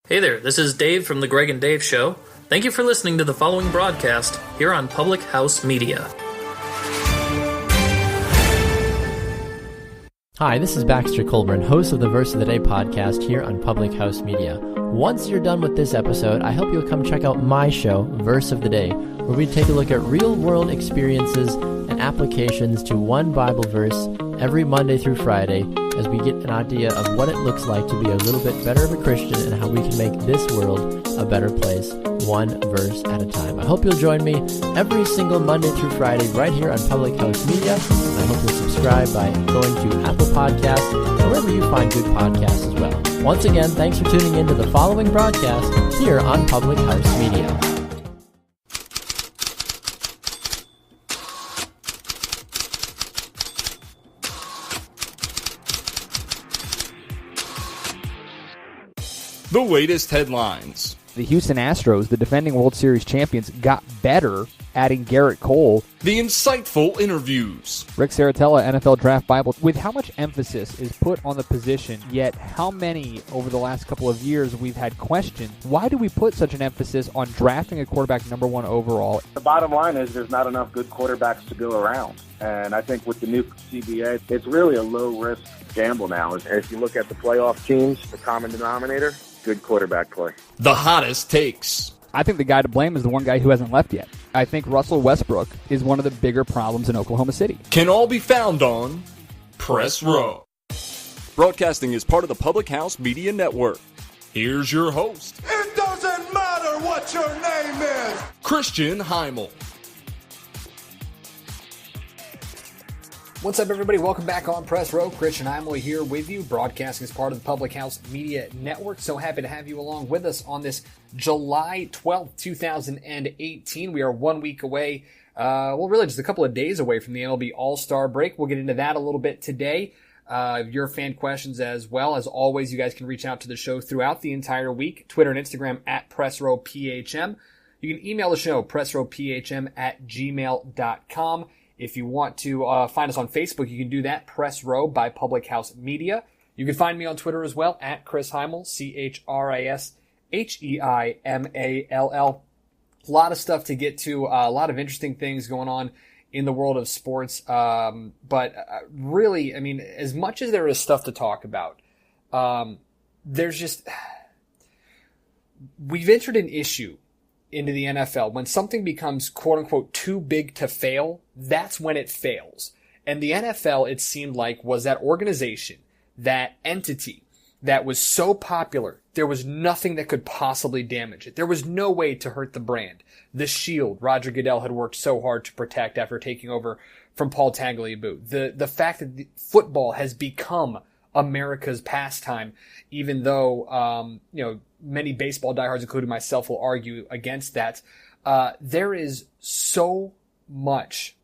Hey there, this is Dave from The Greg and Dave Show. Thank you for listening to the following broadcast here on Public House Media. Hi, this is Baxter Colburn, host of the Verse of the Day podcast here on Public House Media. Once you're done with this episode, I hope you'll come check out my show, Verse of the Day, where we take a look at real-world experiences and applications to one Bible verse every Monday through Friday as we get an idea of what it looks like to be a little bit better of a Christian and how we can make this world a better place, one verse at a time. I hope you'll join me every single Monday through Friday right here on Public House Media. And I hope you'll subscribe by going to Apple Podcasts or wherever you find good podcasts as well. Once again, thanks for tuning in to the following broadcast here on Public House Media. The latest headlines. The Houston Astros, the defending World Series champions, got better adding Garrett Cole. The insightful interviews. Rick Saratella, NFL Draft Bible. With how much emphasis is put on the position, yet how many over the last couple of years we've had questions. Why do we put such an emphasis on drafting a quarterback number one overall? The bottom line is there's not enough good quarterbacks to go around. And I think with the new CBA, it's really a low-risk gamble now. If you look at the playoff teams, the common denominator, good quarterback play. The hottest takes. I think the guy to blame is the one guy who hasn't left yet. I think Russell Westbrook is one of the bigger problems in Oklahoma City. Can all be found on Press Row. Broadcasting is part of the Public House Media Network. Here's your host. It doesn't matter what your name is. Christian Heimel. What's up, everybody? Welcome back on Press Row. Christian Heimel here with you, broadcasting as part of the Public House Media Network. So happy to have you along with us on this July 12th, 2018. We are 1 week away, really just a couple of days away from the MLB All-Star break. We'll get into that a little bit today. Your fan questions as well. As always, you guys can reach out to the show throughout the entire week. Twitter and Instagram at PressRowPHM. You can email the show, PressRowPHM@gmail.com. If you want to find us on Facebook, you can do that, Press Row by Public House Media. You can find me on Twitter as well, at Chris Heimel, ChrisHeimall. A lot of stuff to get to, a lot of interesting things going on in the world of sports. But really, I mean, as much as there is stuff to talk about, there's just, we've entered an issue into the NFL. When something becomes quote unquote too big to fail, that's when it fails. And the NFL, it seemed like, was that organization, that entity that was so popular, there was nothing that could possibly damage it. There was no way to hurt the brand. The shield Roger Goodell had worked so hard to protect after taking over from Paul Tagliabue. The fact that football has become America's pastime, even though, many baseball diehards, including myself, will argue against that. There is so much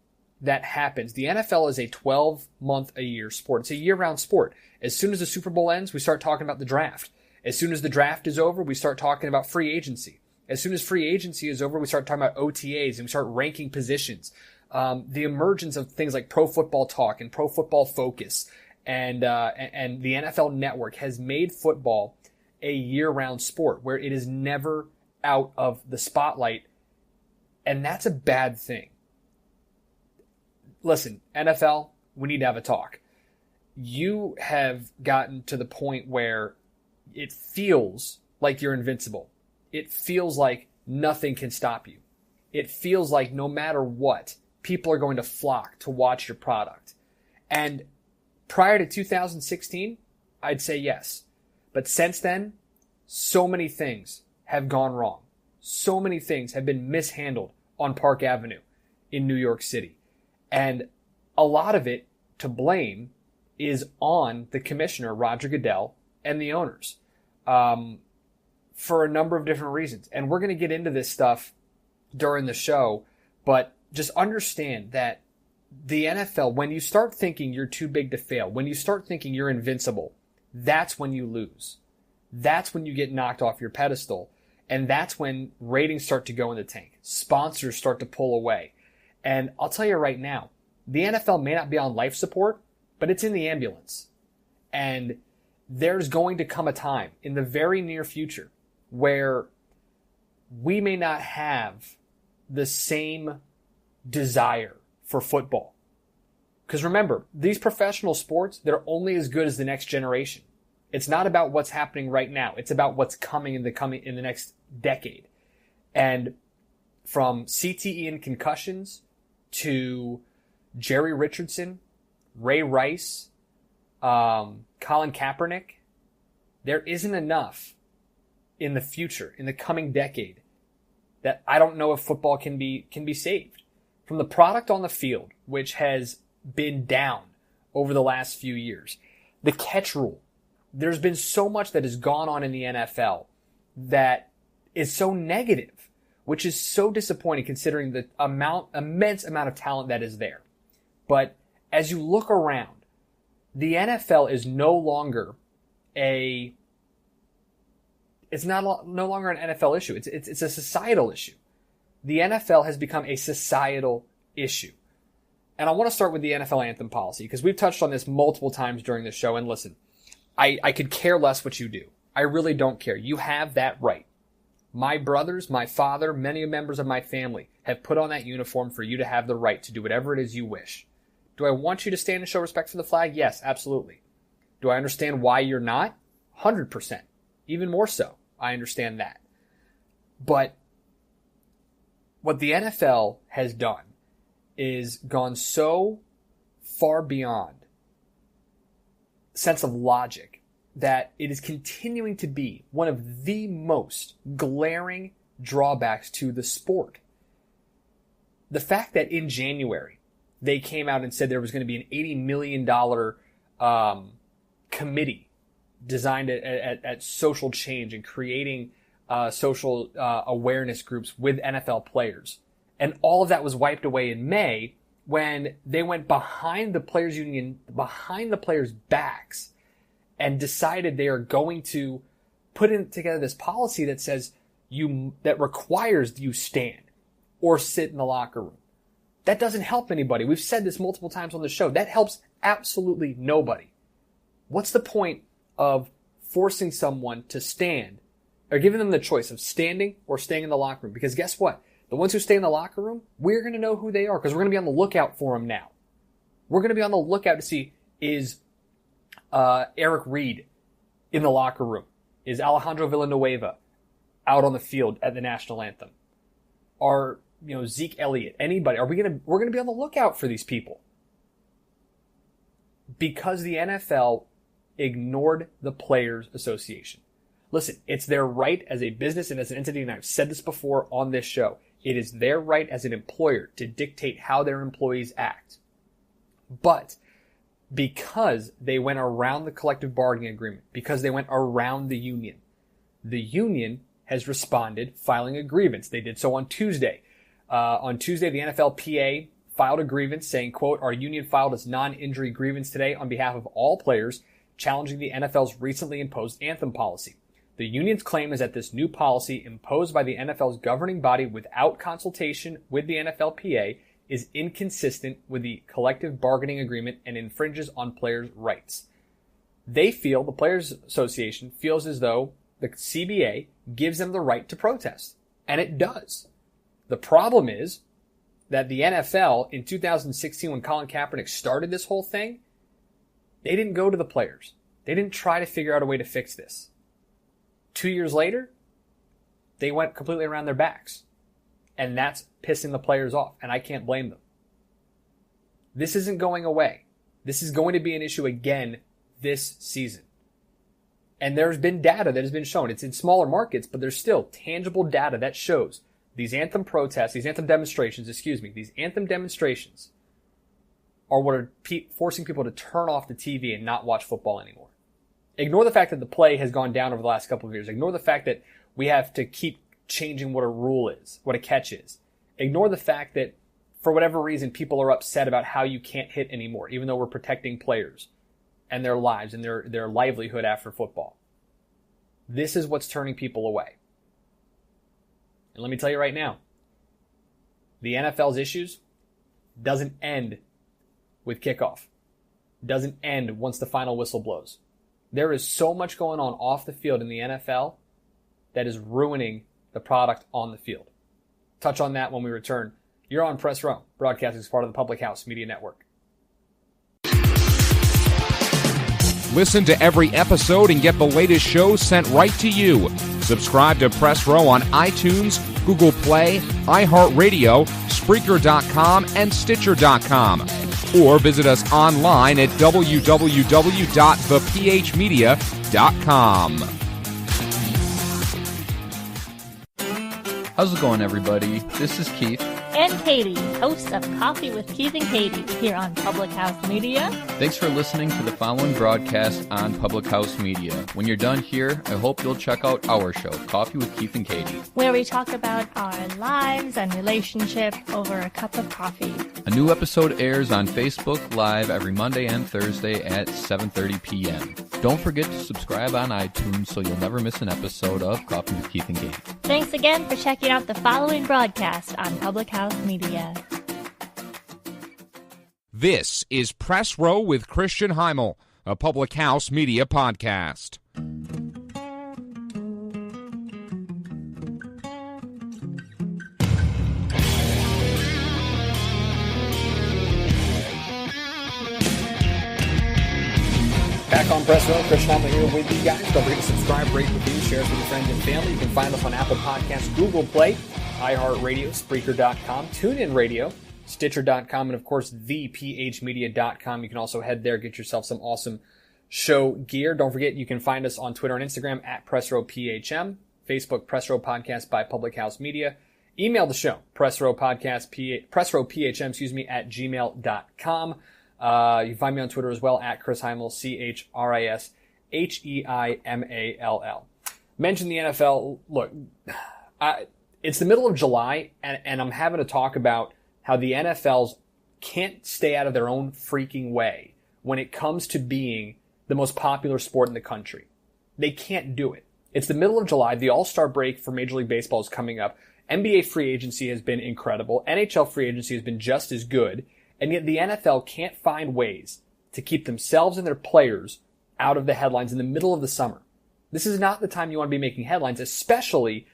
that happens. The NFL is a 12-month-a-year sport. It's a year-round sport. As soon as the Super Bowl ends, we start talking about the draft. As soon as the draft is over, we start talking about free agency. As soon as free agency is over, we start talking about OTAs and we start ranking positions. The emergence of things like Pro Football Talk and Pro Football Focus and the NFL Network has made football a year-round sport where it is never out of the spotlight, and that's a bad thing. Listen, NFL, we need to have a talk. You have gotten to the point where it feels like you're invincible. It feels like nothing can stop you. It feels like no matter what, people are going to flock to watch your product. And prior to 2016, I'd say yes. But since then, so many things have gone wrong. So many things have been mishandled on Park Avenue in New York City. And a lot of it to blame is on the commissioner, Roger Goodell, and the owners for a number of different reasons. And we're going to get into this stuff during the show, but just understand that the NFL, when you start thinking you're too big to fail, when you start thinking you're invincible, that's when you lose. That's when you get knocked off your pedestal. And that's when ratings start to go in the tank. Sponsors start to pull away. And I'll tell you right now, the NFL may not be on life support, but it's in the ambulance. And there's going to come a time in the very near future where we may not have the same desire for football. Because remember, these professional sports, they're only as good as the next generation. It's not about what's happening right now. It's about what's coming in the next decade. And from CTE and concussions to Jerry Richardson, Ray Rice, Colin Kaepernick, there isn't enough in the future, in the coming decade, that I don't know if football can be saved. From the product on the field, which has been down over the last few years, the catch rule, there's been so much that has gone on in the NFL that is so negative, which is so disappointing considering the immense amount of talent that is there. But as you look around, the NFL is no longer no longer an NFL issue. It's a societal issue. The NFL has become a societal issue. And I want to start with the NFL anthem policy because we've touched on this multiple times during the show. And listen, I could care less what you do. I really don't care. You have that right. My brothers, my father, many members of my family have put on that uniform for you to have the right to do whatever it is you wish. Do I want you to stand and show respect for the flag? Yes, absolutely. Do I understand why you're not? 100%. Even more so. I understand that. But what the NFL has done is gone so far beyond sense of logic that it is continuing to be one of the most glaring drawbacks to the sport. The fact that in January they came out and said there was going to be an $80 million committee designed at social change and creating social awareness groups with NFL players. And all of that was wiped away in May when they went behind the players' union, behind the players' backs, and decided they are going to put together this policy that says that requires you stand or sit in the locker room. That doesn't help anybody. We've said this multiple times on the show. That helps absolutely nobody. What's the point of forcing someone to stand or giving them the choice of standing or staying in the locker room? Because guess what? The ones who stay in the locker room, we're going to know who they are because we're going to be on the lookout for them now. We're going to be on the lookout to see, is Eric Reed in the locker room? Is Alejandro Villanueva out on the field at the national anthem? Are Zeke Elliott, anybody? We're going to be on the lookout for these people because the NFL ignored the Players Association. Listen, it's their right as a business and as an entity, and I've said this before on this show. It is their right as an employer to dictate how their employees act. But because they went around the collective bargaining agreement, because they went around the union has responded filing a grievance. They did so on Tuesday. On Tuesday, the NFLPA filed a grievance saying, quote, "Our union filed its non-injury grievance today on behalf of all players challenging the NFL's recently imposed anthem policy. The union's claim is that this new policy imposed by the NFL's governing body without consultation with the NFLPA is inconsistent with the collective bargaining agreement and infringes on players' rights." They feel, the Players Association feels as though the CBA gives them the right to protest. And it does. The problem is that the NFL in 2016, when Colin Kaepernick started this whole thing, they didn't go to the players. They didn't try to figure out a way to fix this. 2 years later, they went completely around their backs. And that's pissing the players off, and I can't blame them. This isn't going away. This is going to be an issue again this season. And there's been data that has been shown. It's in smaller markets, but there's still tangible data that shows these anthem demonstrations are what are forcing people to turn off the TV and not watch football anymore. Ignore the fact that the play has gone down over the last couple of years. Ignore the fact that we have to keep changing what a rule is, what a catch is. Ignore the fact that, for whatever reason, people are upset about how you can't hit anymore, even though we're protecting players and their lives and their livelihood after football. This is what's turning people away. And let me tell you right now, the NFL's issues doesn't end with kickoff. Doesn't end once the final whistle blows. There is so much going on off the field in the NFL that is ruining the product on the field. Touch on that when we return. You're on Press Row, broadcasting as part of the Public House Media Network. Listen to every episode and get the latest shows sent right to you. Subscribe to Press Row on iTunes, Google Play, iHeartRadio, Spreaker.com, and Stitcher.com. Or visit us online at www.thephmedia.com. How's it going, everybody? This is Keith. And Katie, hosts of Coffee with Keith and Katie, here on Public House Media. Thanks for listening to the following broadcast on Public House Media. When you're done here, I hope you'll check out our show, Coffee with Keith and Katie, where we talk about our lives and relationship over a cup of coffee. A new episode airs on Facebook Live every Monday and Thursday at 7:30 p.m. Don't forget to subscribe on iTunes so you'll never miss an episode of Coffee with Keith and Katie. Thanks again for checking out the following broadcast on Public House Media. This is Press Row with Christian Heimel, a Public House Media podcast. Back on Press Row, Christian Heimel here with you guys. Don't forget to subscribe, rate, review, share with your friends and family. You can find us on Apple Podcasts, Google Play, iHeartRadio, Spreaker.com, TuneIn Radio, Stitcher.com, and of course, thephmedia.com. You can also head there, get yourself some awesome show gear. Don't forget, you can find us on Twitter and Instagram at PressRowPHM, Facebook PressRow Podcast by Public House Media. Email the show, PressRowPHM, at gmail.com. You can find me on Twitter as well, at Chris Heimel, ChrisHeimall. Mention the NFL. Look, it's the middle of July, and I'm having to talk about how the NFLs can't stay out of their own freaking way when it comes to being the most popular sport in the country. They can't do it. It's the middle of July. The All-Star break for Major League Baseball is coming up. NBA free agency has been incredible. NHL free agency has been just as good. And yet the NFL can't find ways to keep themselves and their players out of the headlines in the middle of the summer. This is not the time you want to be making headlines, especially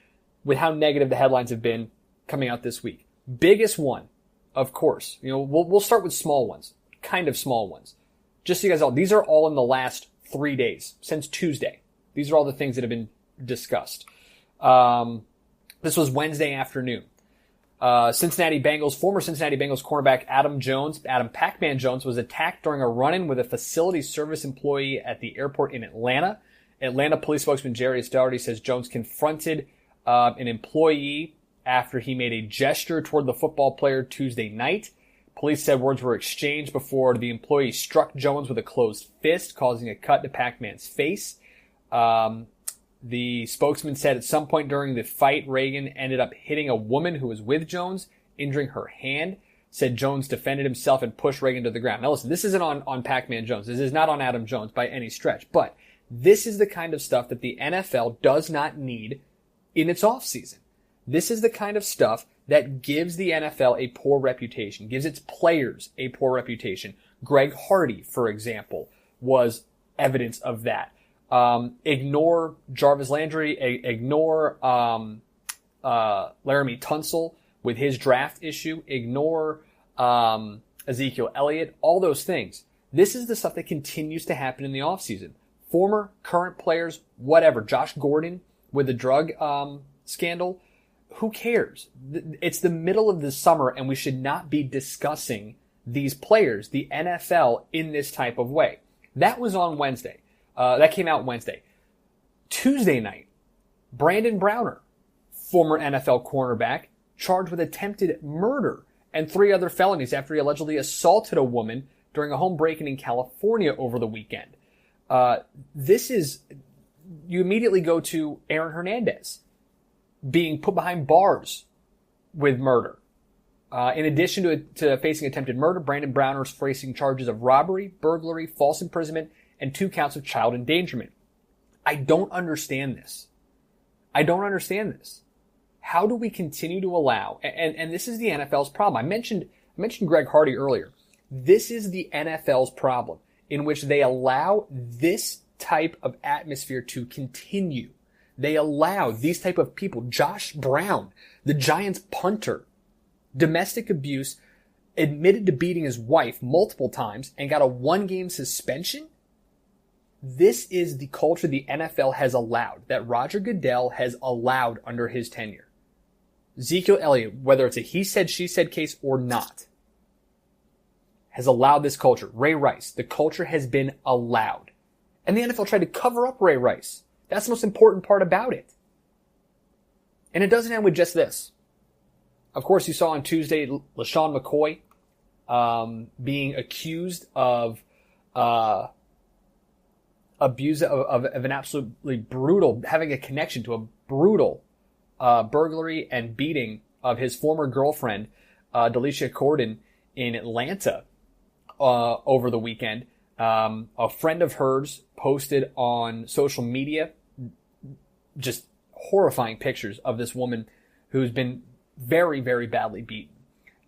with how negative the headlines have been coming out this week. Biggest one, of course. We'll start with small ones, kind of small ones. Just so you guys know, these are all in the last 3 days, since Tuesday. These are all the things that have been discussed. This was Wednesday afternoon. Former Cincinnati Bengals cornerback Adam Pac-Man Jones was attacked during a run-in with a facility service employee at the airport in Atlanta. Atlanta police spokesman Jerry Dougherty says Jones confronted an employee after he made a gesture toward the football player Tuesday night. Police said words were exchanged before the employee struck Jones with a closed fist, causing a cut to Pac-Man's face. The spokesman said at some point during the fight, Reagan ended up hitting a woman who was with Jones, injuring her hand. Said Jones defended himself and pushed Reagan to the ground. Now listen, this isn't on Pac-Man Jones. This is not on Adam Jones by any stretch. But this is the kind of stuff that the NFL does not need in its offseason. This is the kind of stuff that gives the NFL a poor reputation, gives its players a poor reputation. Greg Hardy, for example, was evidence of that. Ignore Jarvis Landry, ignore Laramie Tunsil with his draft issue, ignore Ezekiel Elliott, all those things. This is the stuff that continues to happen in the offseason. Former, current players, whatever. Josh Gordon with the drug scandal, who cares? It's the middle of the summer, and we should not be discussing these players, the NFL, in this type of way. That was on Wednesday. That came out Wednesday. Tuesday night, Brandon Browner, former NFL cornerback, charged with attempted murder and 3 other felonies after he allegedly assaulted a woman during a home break-in in California over the weekend. You immediately go to Aaron Hernandez being put behind bars with murder. In addition to facing attempted murder, Brandon Browner is facing charges of robbery, burglary, false imprisonment, and 2 counts of child endangerment. I don't understand this. How do we continue to allow, and this is the NFL's problem. I mentioned Greg Hardy earlier. This is the NFL's problem, in which they allow this type of atmosphere to continue. They allow these type of people, Josh Brown, the Giants punter, domestic abuse, admitted to beating his wife multiple times and got a 1-game suspension. This is the culture the NFL has allowed, that Roger Goodell has allowed under his tenure. Ezekiel Elliott, whether it's a he said, she said case or not, has allowed this culture. Ray Rice, the culture has been allowed. And the NFL tried to cover up Ray Rice. That's the most important part about it. And it doesn't end with just this. Of course, you saw on Tuesday, LaShawn McCoy being accused of abuse of an absolutely brutal, having a connection to a brutal burglary and beating of his former girlfriend, Delisha Corden, in Atlanta over the weekend. A friend of hers posted on social media just horrifying pictures of this woman who's been very, very badly beaten.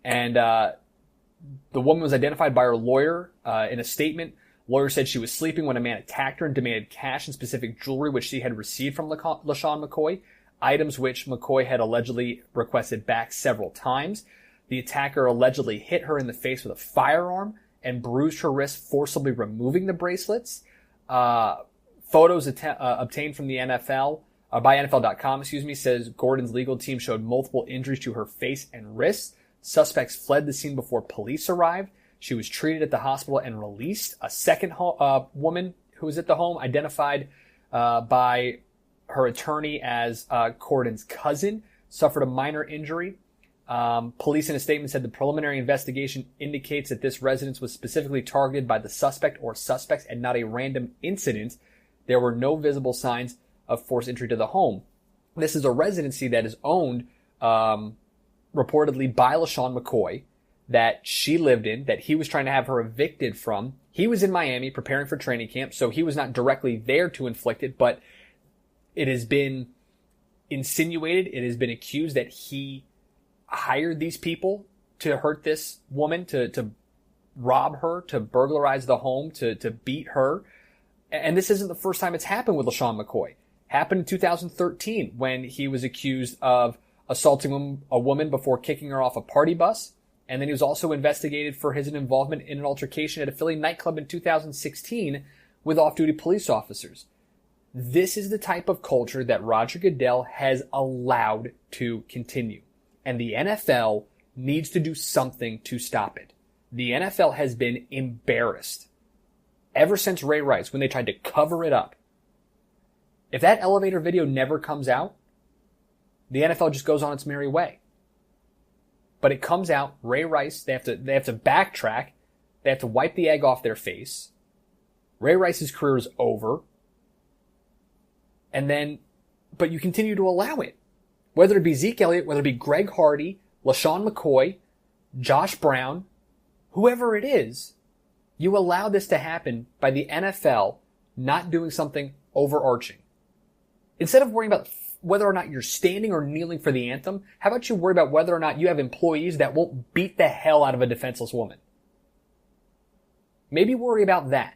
And the woman was identified by her lawyer in a statement. Lawyer said she was sleeping when a man attacked her and demanded cash and specific jewelry which she had received from LaShawn McCoy, items which McCoy had allegedly requested back several times. The attacker allegedly hit her in the face with a firearm and bruised her wrist, forcibly removing the bracelets. Photos obtained from the NFL, by NFL.com, says Gordon's legal team showed multiple injuries to her face and wrists. Suspects fled the scene before police arrived. She was treated at the hospital and released. A second woman who was at the home, identified by her attorney as Gordon's cousin, suffered a minor injury. Police in a statement said the preliminary investigation indicates that this residence was specifically targeted by the suspect or suspects and not a random incident. There were no visible signs of forced entry to the home. This is a residency that is owned reportedly by LaShawn McCoy, that she lived in, that he was trying to have her evicted from. He was in Miami preparing for training camp, so he was not directly there to inflict it, but it has been insinuated, it has been accused that he hired these people to hurt this woman, to rob her, to burglarize the home, to beat her. And this isn't the first time it's happened with LaShawn McCoy. Happened in 2013 when he was accused of assaulting a woman before kicking her off a party bus. And then he was also investigated for his involvement in an altercation at a Philly nightclub in 2016 with off-duty police officers. This is the type of culture that Roger Goodell has allowed to continue. And the NFL needs to do something to stop it. The NFL has been embarrassed ever since Ray Rice, when they tried to cover it up. If that elevator video never comes out, the NFL just goes on its merry way. But it comes out, Ray Rice, they have to backtrack, they have to wipe the egg off their face. Ray Rice's career is over. And then, but you continue to allow it. Whether it be Zeke Elliott, whether it be Greg Hardy, LaShawn McCoy, Josh Brown, whoever it is, you allow this to happen by the NFL not doing something overarching. Instead of worrying about whether or not you're standing or kneeling for the anthem, how about you worry about whether or not you have employees that won't beat the hell out of a defenseless woman? Maybe worry about that.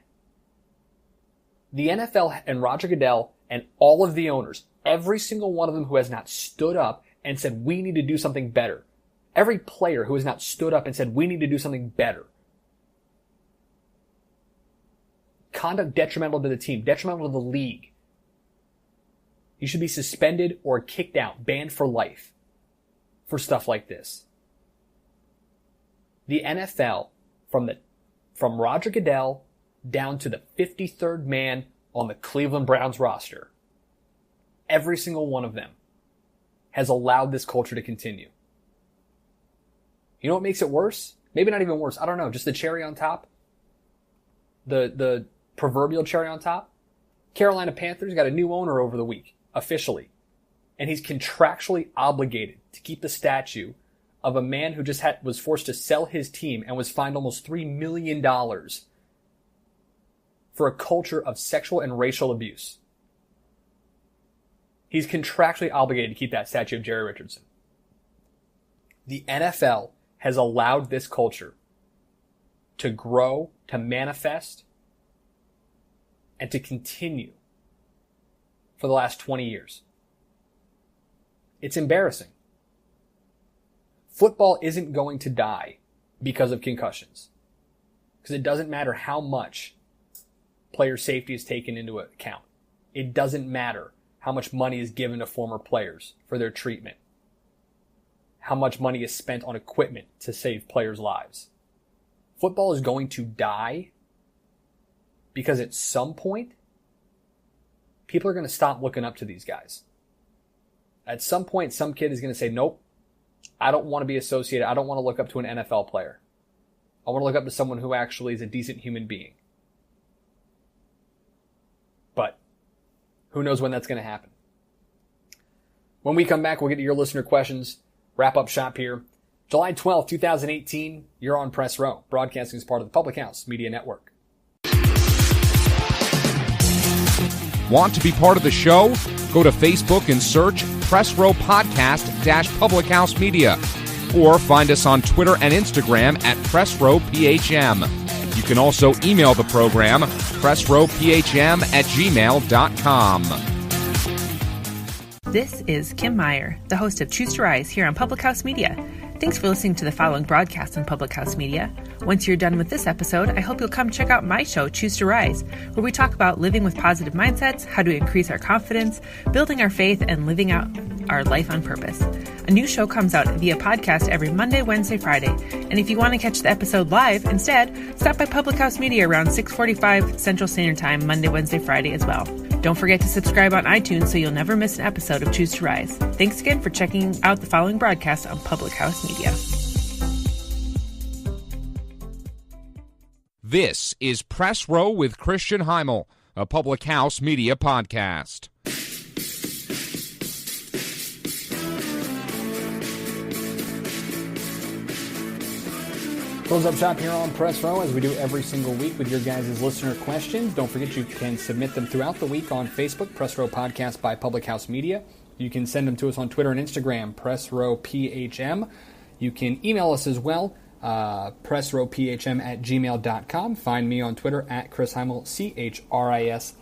The NFL and Roger Goodell and all of the owners, every single one of them who has not stood up and said, we need to do something better. Every player who has not stood up and said, we need to do something better. Conduct detrimental to the team, detrimental to the league. You should be suspended or kicked out, banned for life for stuff like this. The NFL, from Roger Goodell down to the 53rd man on the Cleveland Browns roster, every single one of them has allowed this culture to continue. You know what makes it worse? Maybe not even worse. I don't know. Just the cherry on top. The proverbial cherry on top. Carolina Panthers got a new owner over the week, officially. And he's contractually obligated to keep the statue of a man who just was forced to sell his team and was fined almost $3 million for a culture of sexual and racial abuse. He's contractually obligated to keep that statue of Jerry Richardson. The NFL has allowed this culture to grow, to manifest, and to continue for the last 20 years. It's embarrassing. Football isn't going to die because of concussions. Because it doesn't matter how much player safety is taken into account. It doesn't matter how much money is given to former players for their treatment. How much money is spent on equipment to save players' lives. Football is going to die because at some point, people are going to stop looking up to these guys. At some point, some kid is going to say, nope, I don't want to be associated. I don't want to look up to an NFL player. I want to look up to someone who actually is a decent human being. But who knows when that's going to happen. When we come back, we'll get to your listener questions. Wrap up shop here. July 12th, 2018, you're on Press Row. Broadcasting is part of the Public House Media Network. Want to be part of the show? Go to Facebook and search Press Row Podcast-Public House Media. Or find us on Twitter and Instagram at Press Row PHM. You can also email the program, pressrowphm@gmail.com. This is Kim Meyer, the host of Choose to Rise here on Public House Media. Thanks for listening to the following broadcast on Public House Media. Once you're done with this episode, I hope you'll come check out my show, Choose to Rise, where we talk about living with positive mindsets, how to increase our confidence, building our faith, and living out our life on purpose. A new show comes out via podcast every Monday, Wednesday, Friday. And if you want to catch the episode live instead, stop by Public House Media around 6:45 Central Standard Time, Monday, Wednesday, Friday as well. Don't forget to subscribe on iTunes so you'll never miss an episode of Choose to Rise. Thanks again for checking out the following broadcast on Public House Media. This is Press Row with Christian Heimel, a Public House Media podcast. Close up shop here on Press Row as we do every single week with your guys' listener questions. Don't forget you can submit them throughout the week on Facebook, Press Row Podcast by Public House Media. You can send them to us on Twitter and Instagram, Press Row PHM. You can email us as well, pressrowphm@gmail.com. Find me on Twitter at Chris Heimel, ChrisHeimall.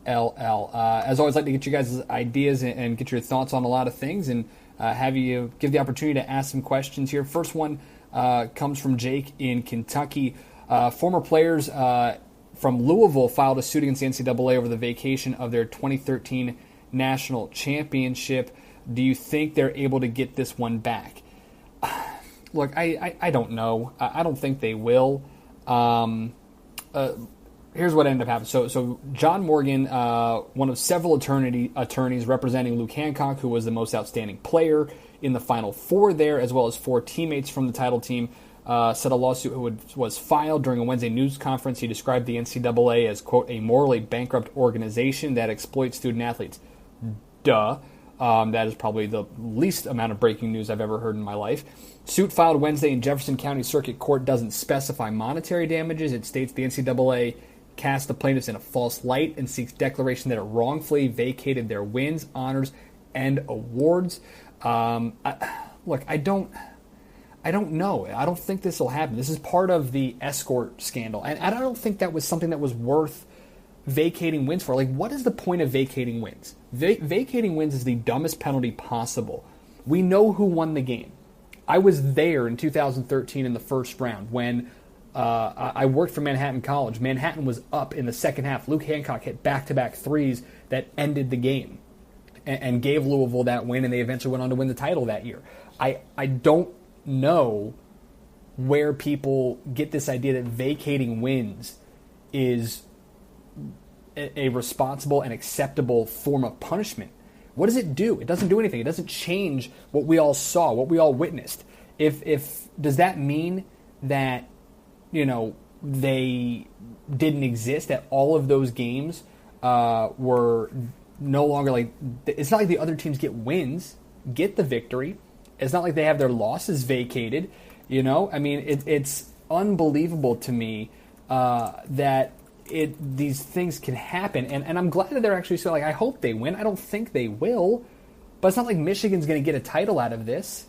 As always, I'd like to get you guys' ideas and get your thoughts on a lot of things and have you give the opportunity to ask some questions here. First one comes from Jake in Kentucky. Former players from Louisville filed a suit against the NCAA over the vacation of their 2013 national championship. Do you think they're able to get this one back? Look, I don't know. I don't think they will. Here's what ended up happening. So John Morgan, one of several attorneys representing Luke Hancock, who was the most outstanding player in the Final Four there, as well as 4 teammates from the title team, said a lawsuit was filed during a Wednesday news conference. He described the NCAA as, quote, a morally bankrupt organization that exploits student athletes. Duh. That is probably the least amount of breaking news I've ever heard in my life. Suit filed Wednesday in Jefferson County Circuit Court doesn't specify monetary damages. It states the NCAA cast the plaintiffs in a false light and seeks declaration that it wrongfully vacated their wins, honors, and awards. I don't know. I don't think this will happen. This is part of the escort scandal, and I don't think that was something that was worth vacating wins for. Like, what is the point of vacating wins? Vacating wins is the dumbest penalty possible. We know who won the game. I was there in 2013 in the first round when I worked for Manhattan College. Manhattan was up in the second half. Luke Hancock hit back-to-back threes that ended the game and gave Louisville that win, and they eventually went on to win the title that year. I don't know where people get this idea that vacating wins is a responsible and acceptable form of punishment. What does it do? It doesn't do anything. It doesn't change what we all saw, what we all witnessed. If does that mean that, they didn't exist, that all of those games were no longer like, it's not like the other teams get wins, get the victory. It's not like they have their losses vacated, I mean, it's unbelievable to me that these things can happen, and I'm glad that they're actually so, I hope they win. I don't think they will, but it's not like Michigan's going to get a title out of this.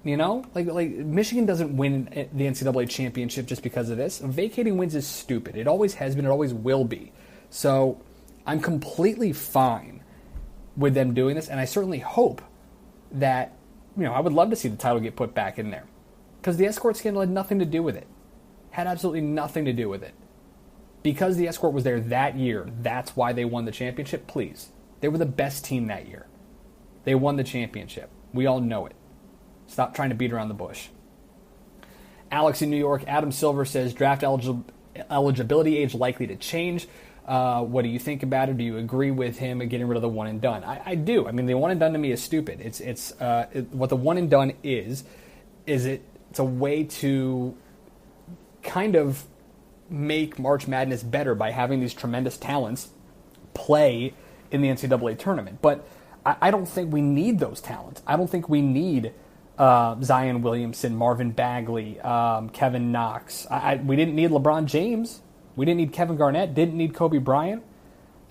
Michigan doesn't win the NCAA championship just because of this. Vacating wins is stupid. It always has been. It always will be. So I'm completely fine with them doing this, and I certainly hope that, I would love to see the title get put back in there. Because the escort scandal had nothing to do with it. Had absolutely nothing to do with it. Because the escort was there that year, that's why they won the championship. Please. They were the best team that year. They won the championship. We all know it. Stop trying to beat around the bush. Alex in New York, Adam Silver says, draft eligibility age likely to change. What do you think about it? Do you agree with him getting rid of the one and done? I do. I mean, the one and done to me is stupid. What the one and done is it's a way to kind of make March Madness better by having these tremendous talents play in the NCAA tournament. But I don't think we need those talents. I don't think we need Zion Williamson, Marvin Bagley, Kevin Knox. We didn't need LeBron James. We didn't need Kevin Garnett. Didn't need Kobe Bryant.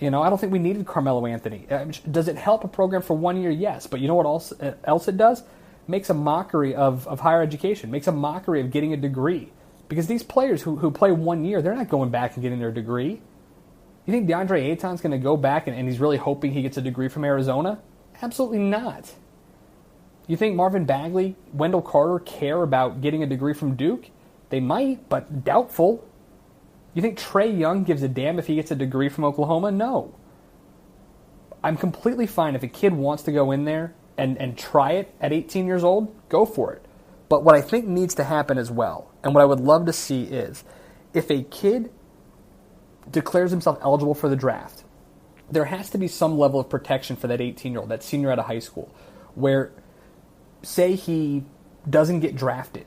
I don't think we needed Carmelo Anthony. Does it help a program for 1 year? Yes. But you know what else it does? Makes a mockery of higher education. Makes a mockery of getting a degree. Because these players who play 1 year, they're not going back and getting their degree. You think DeAndre Ayton's going to go back and he's really hoping he gets a degree from Arizona? Absolutely not. You think Marvin Bagley, Wendell Carter care about getting a degree from Duke? They might, but doubtful. You think Trae Young gives a damn if he gets a degree from Oklahoma? No. I'm completely fine if a kid wants to go in there and try it at 18 years old, go for it. But what I think needs to happen as well, and what I would love to see is, if a kid declares himself eligible for the draft, there has to be some level of protection for that 18-year-old, that senior out of high school, where, say he doesn't get drafted,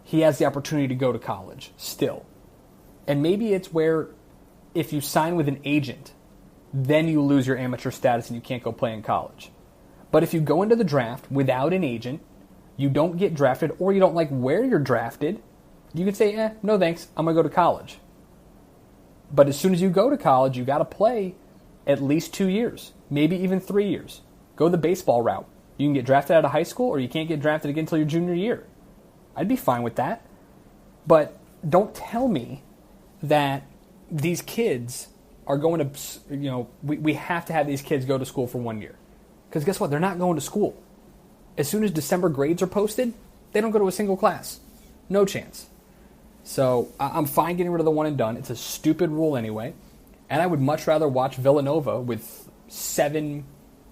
he has the opportunity to go to college still. And maybe it's where if you sign with an agent, then you lose your amateur status and you can't go play in college. But if you go into the draft without an agent, you don't get drafted, or you don't like where you're drafted, you can say, no thanks, I'm going to go to college. But as soon as you go to college, you got to play at least 2 years, maybe even 3 years. Go the baseball route. You can get drafted out of high school, or you can't get drafted again until your junior year. I'd be fine with that. But don't tell me that these kids are going to, we have to have these kids go to school for 1 year. Because guess what? They're not going to school. As soon as December grades are posted, they don't go to a single class. No chance. So I'm fine getting rid of the one and done. It's a stupid rule anyway. And I would much rather watch Villanova with 7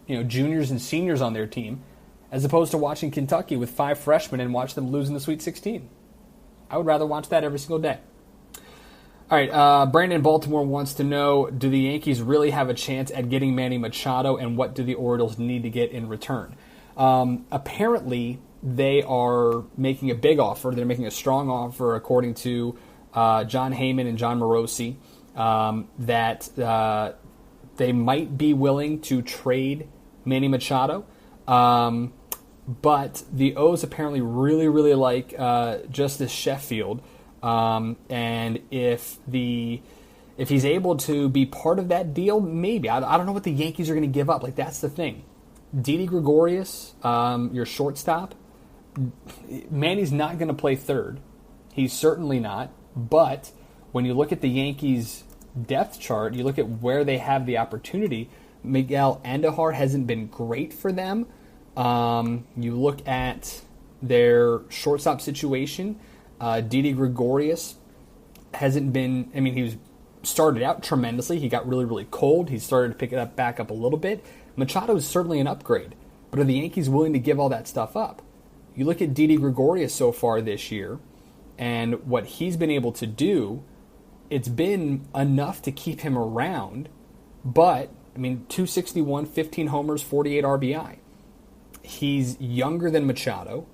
juniors and seniors on their team as opposed to watching Kentucky with 5 freshmen and watch them lose in the Sweet 16. I would rather watch that every single day. All right, Brandon in Baltimore wants to know, do the Yankees really have a chance at getting Manny Machado, and what do the Orioles need to get in return? Apparently, they are making a big offer. They're making a strong offer, according to John Heyman and John Morosi, that they might be willing to trade Manny Machado. But the O's apparently really, really like Justice Sheffield. And if he's able to be part of that deal, maybe. I don't know what the Yankees are going to give up. Like, that's the thing. Didi Gregorius, your shortstop, Manny's not going to play third. He's certainly not. But when you look at the Yankees' depth chart, you look at where they have the opportunity, Miguel Andujar hasn't been great for them. You look at their shortstop situation, Didi Gregorius hasn't been, he was started out tremendously. He got really, really cold. He started to pick it back up a little bit. Machado is certainly an upgrade, but are the Yankees willing to give all that stuff up? You look at Didi Gregorius so far this year, and what he's been able to do, it's been enough to keep him around, but, 261, 15 homers, 48 RBI. He's younger than Machado.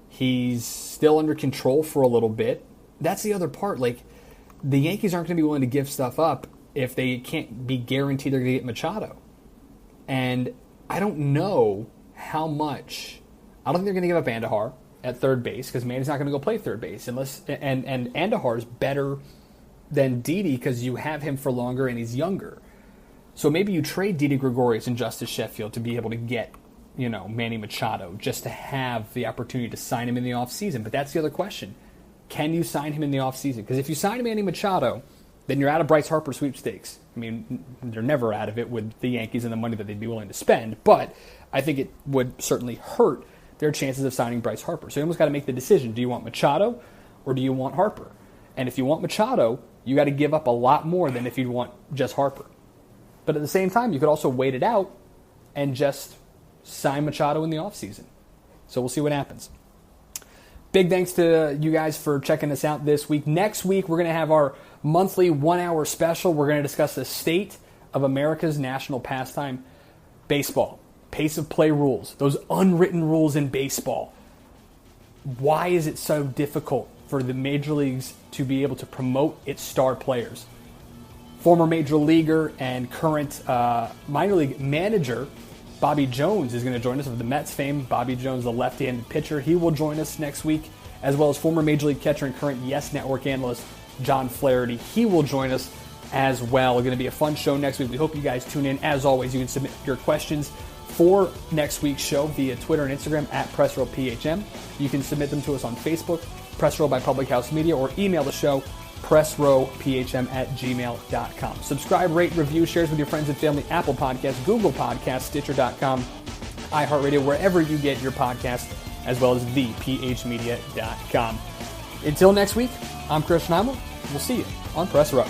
He's still under control for a little bit. That's the other part. The Yankees aren't going to be willing to give stuff up if they can't be guaranteed they're going to get Machado. And I don't know how much. I don't think they're going to give up Andujar at third base, because Manny's not going to go play third base and Andujar is better than Didi because you have him for longer and he's younger. So maybe you trade Didi Gregorius and Justice Sheffield to be able to get Manny Machado, just to have the opportunity to sign him in the offseason. But that's the other question. Can you sign him in the offseason? Because if you sign Manny Machado then you're out of Bryce Harper sweepstakes. I mean, they're never out of it with the Yankees and the money that they'd be willing to spend, but I think it would certainly hurt their chances of signing Bryce Harper. So you almost got to make the decision. Do you want Machado or do you want Harper? And if you want Machado, you got to give up a lot more than if you want just Harper. But at the same time, you could also wait it out and just sign Machado in the offseason. So we'll see what happens. Big thanks to you guys for checking us out this week. Next week, we're going to have our monthly 1-hour special. We're going to discuss the state of America's national pastime, baseball. Pace of play rules, those unwritten rules in baseball. Why is it so difficult for the major leagues to be able to promote its star players? Former major leaguer and current minor league manager Bobby Jones is going to join us of the Mets fame. Bobby Jones, the left-handed pitcher, he will join us next week, as well as former major league catcher and current Yes Network analyst John Flaherty. He will join us as well. It's going to be a fun show next week. We hope you guys tune in. As always, you can submit your questions for next week's show via Twitter and Instagram at PressRowPHM. You can submit them to us on Facebook, Press Row by Public House Media, or email the show, pressrowphm@gmail.com. Subscribe, rate, review, shares with your friends and family, Apple Podcasts, Google Podcasts, Stitcher.com, iHeartRadio, wherever you get your podcasts, as well as thephmedia.com. Until next week, I'm Chris Schneider. We'll see you on Press Row.